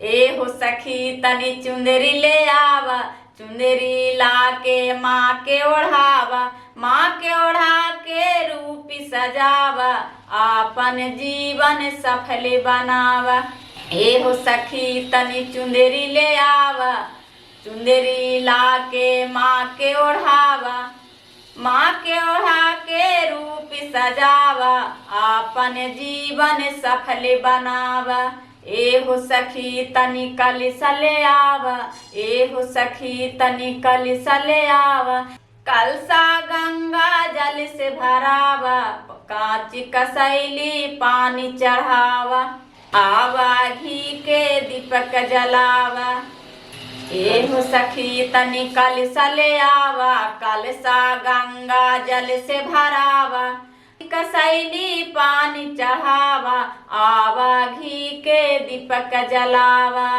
ए हो सखी तनी चुंदरी ले आवा, चुंदरी लाके माँ के ओढ़ावा, माँ के ओढ़ा के रूपी सजावा, आपन जीवन सफल बनावा। ए हो सखी तनी चुंदरी ले आवा, चुंदरी लाके माँ के ओढ़ावा, माँ के ओढ़ा के रूप सजावा, आपन जीवन सफल बनावा। ए हो सखी तनी कलश ले आवा, ए हो सखी तनी कलश ले आवा, कलशा गंगा जल से भरावा, कांच कसैली पानी चढ़ावा, आवा घी के दीपक जलावा। ए हो सखी तनी कलश ले आवा, कलशा गंगा जल से भरावा, कसैली पानी चढ़ावा, आवा घी के दीपक जलावा।